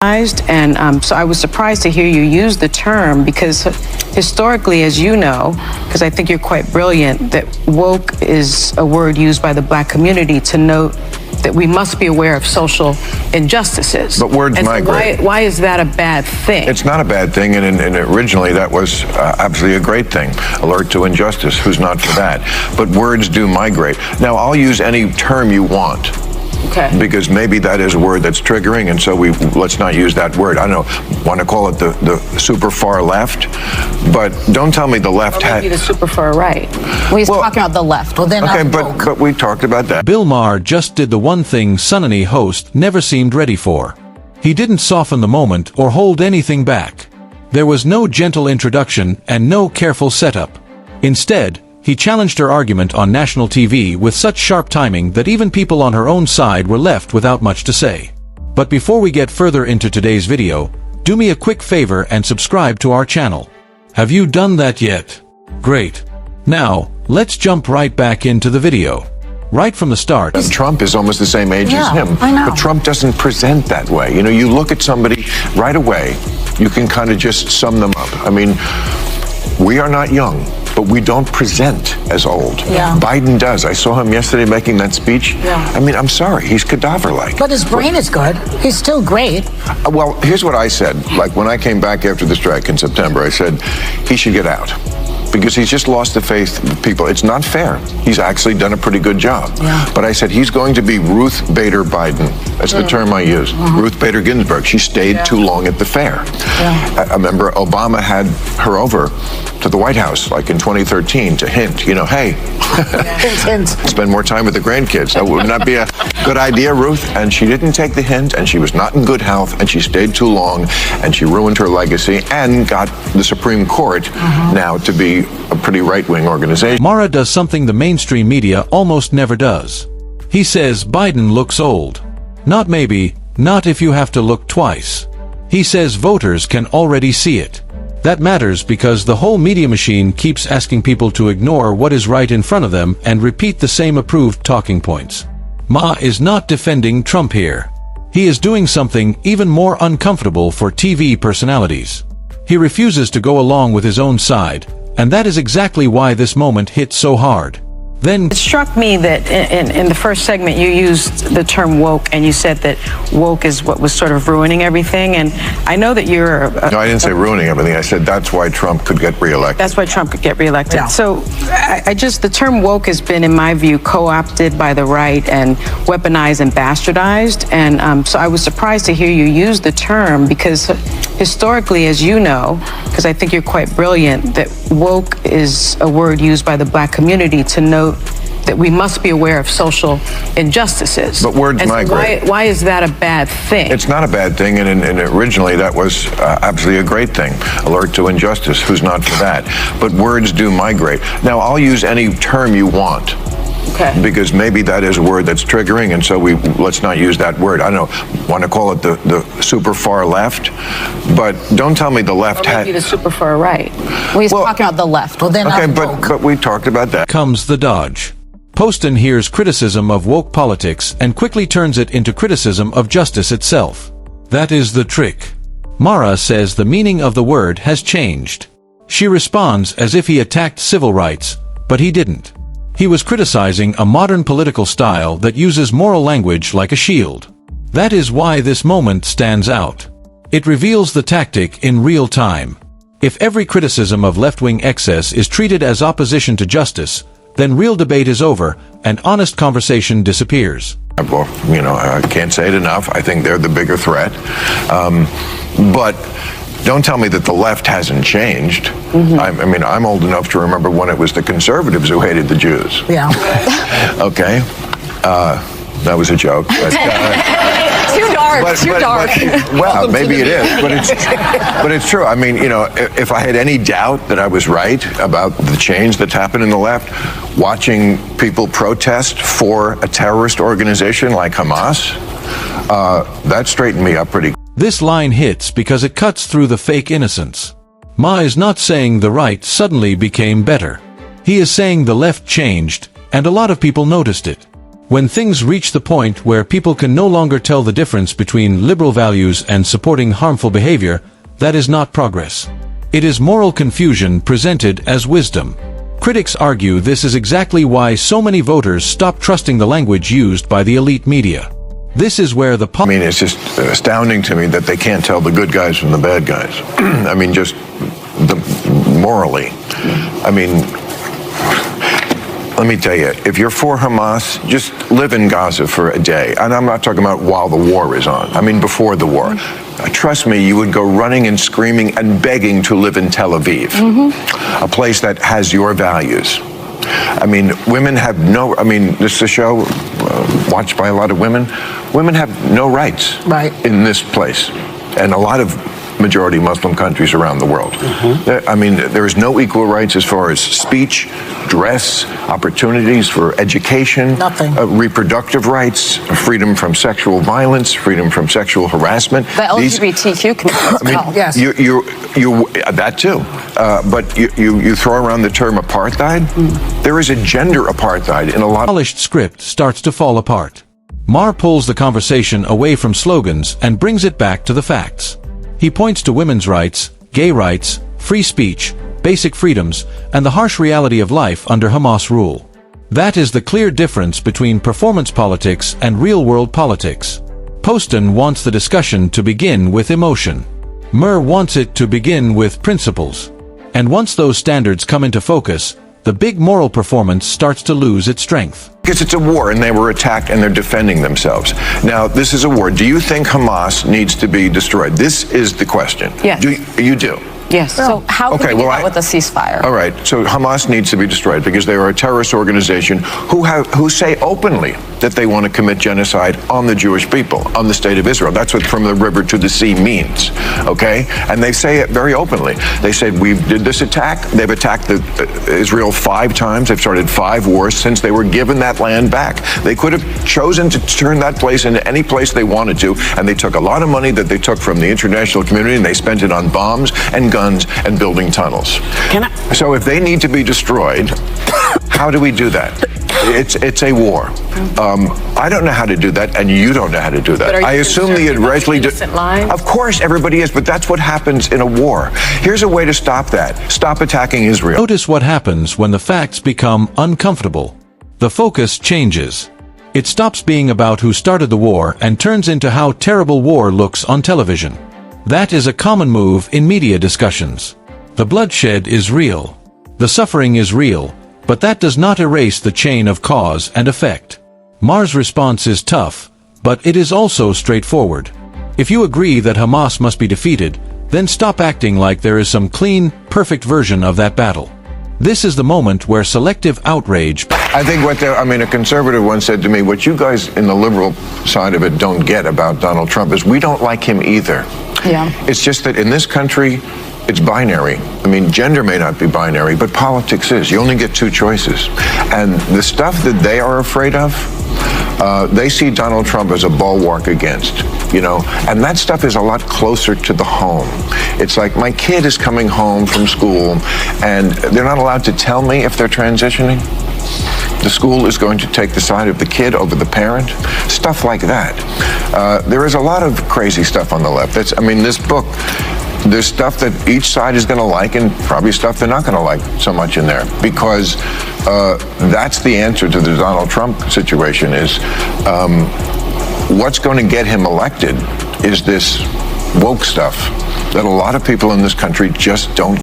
And so I was surprised to hear you use the term because historically, as you know, because I think you're quite brilliant, that woke is a word used by the Black community to note that we must be aware of social injustices. But words migrate. Why is that a bad thing? It's not a bad thing, and originally that was absolutely a great thing. Alert to injustice, who's not for that? But words do migrate. Now, I'll use any term you want. Okay. Because maybe that is a word that's triggering, and so let's not use that word. I don't know, want to call it the super far left, but don't tell me the left had... Maybe the super far right. Well, he's talking about the left. Well, then okay, but we talked about that. Bill Maher just did the one thing Sunny Host never seemed ready for. He didn't soften the moment or hold anything back. There was no gentle introduction and no careful setup. Instead, he challenged her argument on national TV with such sharp timing that even people on her own side were left without much to say. But before we get further into today's video, do me a quick favor and subscribe to our channel. Have you done that yet? Great. Now, let's jump right back into the video. Right from the start. And Trump is almost the same age as him. I know. But Trump doesn't present that way. You know, you look at somebody right away, you can kind of just sum them up. I mean, we are not young, but we don't present as old. Yeah. Biden does. I saw him yesterday making that speech. Yeah. I mean, I'm sorry, he's cadaver-like. But his brain is good. He's still great. Well, here's what I said. Like, when I came back after the strike in September, I said, he should get out. Because he's just lost the faith of people. It's not fair. He's actually done a pretty good job. Yeah. But I said he's going to be Ruth Bader Biden. That's the term I use. Ruth Bader Ginsburg. She stayed too long at the fair. Yeah. I remember Obama had her over to the White House, like in 2013, to hint, you know, hey, spend more time with the grandkids. That would not be a good idea, Ruth. And she didn't take the hint, and she was not in good health, and she stayed too long, and she ruined her legacy and got the Supreme Court now to be a pretty right-wing organization. Maher does something the mainstream media almost never does. He says Biden looks old. Not maybe, not if you have to look twice. He says voters can already see it. That matters because the whole media machine keeps asking people to ignore what is right in front of them and repeat the same approved talking points. Ma is not defending Trump here. He is doing something even more uncomfortable for TV personalities. He refuses to go along with his own side, and that is exactly why this moment hit so hard. Then it struck me that in the first segment you used the term woke, and you said that woke is what was sort of ruining everything. And I know that you're no, I didn't say ruining everything. I said that's why Trump could get reelected. That's why Trump could get reelected. Yeah. So the term woke has been, in my view, co-opted by the right and weaponized and bastardized. And so I was surprised to hear you use the term because historically, as you know, because I think you're quite brilliant, that woke is a word used by the Black community to note that we must be aware of social injustices. But words migrate. Why is that a bad thing? It's not a bad thing, and originally that was absolutely a great thing. Alert to injustice, who's not for that? But words do migrate. Now, I'll use any term you want. Okay. Because maybe that is a word that's triggering, and so let's not use that word. I don't know, want to call it the super far left, but don't tell me the left had... Maybe the super far right. Well, he's talking about the left. Well, then okay, but we talked about that. Comes the dodge. Hostin hears criticism of woke politics and quickly turns it into criticism of justice itself. That is the trick. Maher says the meaning of the word has changed. She responds as if he attacked civil rights, but he didn't. He was criticizing a modern political style that uses moral language like a shield. That is why this moment stands out. It reveals the tactic in real time. If every criticism of left-wing excess is treated as opposition to justice, then real debate is over and honest conversation disappears. Well, you know, I can't say it enough. I think they're the bigger threat. But don't tell me that the left hasn't changed. I mean, I'm old enough to remember when it was the conservatives who hated the Jews. Yeah. Okay. That was a joke. But, too dark. Well, maybe it is, but it's true. I mean, you know, if I had any doubt that I was right about the change that's happened in the left, watching people protest for a terrorist organization like Hamas, that straightened me up pretty. This line hits because it cuts through the fake innocence. Ma is not saying the right suddenly became better. He is saying the left changed, and a lot of people noticed it. When things reach the point where people can no longer tell the difference between liberal values and supporting harmful behavior, that is not progress. It is moral confusion presented as wisdom. Critics argue this is exactly why so many voters stop trusting the language used by the elite media. This is where the I mean, it's just astounding to me that they can't tell the good guys from the bad guys. I mean, just morally. I mean, let me tell you, if you're for Hamas, just live in Gaza for a day. And I'm not talking about while the war is on. I mean, before the war. Trust me, you would go running and screaming and begging to live in Tel Aviv, a place that has your values. I mean, women have no, I mean, this is a show watched by a lot of women. Women have no rights in this place. And a lot of majority Muslim countries around the world. I mean, there is no equal rights as far as speech, dress, opportunities for education, reproductive rights, freedom from sexual violence, freedom from sexual harassment. The LGBTQ community. I mean, yes. That too. But you throw around the term apartheid. There is a gender apartheid in a lot. Polished script starts to fall apart. Maher pulls the conversation away from slogans and brings it back to the facts. He points to women's rights, gay rights, free speech, basic freedoms, and the harsh reality of life under Hamas rule. That is the clear difference between performance politics and real-world politics. Hostin wants the discussion to begin with emotion. Maher wants it to begin with principles. And once those standards come into focus, the big moral performance starts to lose its strength. Because it's a war and they were attacked and they're defending themselves. Now, this is a war. Do you think Hamas needs to be destroyed? This is the question. Yes. You do? Yes. So how can we get out with a ceasefire? All right. So Hamas needs to be destroyed because they are a terrorist organization who say openly that they want to commit genocide on the Jewish people, on the state of Israel. That's what from the river to the sea means. Okay? And they say it very openly. They said, we did this attack. They've attacked Israel 5 times. They've started 5 wars since they were given that land back. They could have chosen to turn that place into any place they wanted to, and they took a lot of money that they took from the international community and they spent it on bombs and guns and building tunnels. So if they need to be destroyed, how do we do that? It's a war. I don't know how to do that, and you don't know how to do that. I assume the Israeli... Of course, everybody is, but that's what happens in a war. Here's a way to stop that. Stop attacking Israel. Notice what happens when the facts become uncomfortable. The focus changes. It stops being about who started the war and turns into how terrible war looks on television. That is a common move in media discussions. The bloodshed is real. The suffering is real, but that does not erase the chain of cause and effect. Maher's response is tough, but it is also straightforward. If you agree that Hamas must be defeated, then stop acting like there is some clean, perfect version of that battle. This is the moment where selective outrage... I think a conservative once said to me, what you guys in the liberal side of it don't get about Donald Trump is we don't like him either. Yeah. It's just that in this country, it's binary. I mean, gender may not be binary, but politics is. You only get 2 choices. And the stuff that they are afraid of, they see Donald Trump as a bulwark against, and that stuff is a lot closer to the home. It's like my kid is coming home from school and they're not allowed to tell me if they're transitioning. The school is going to take the side of the kid over the parent, stuff like that. There is a lot of crazy stuff on the left. This book, there's stuff that each side is going to like and probably stuff they're not going to like so much in there, because that's the answer to the Donald Trump situation is what's going to get him elected is this woke stuff that a lot of people in this country just don't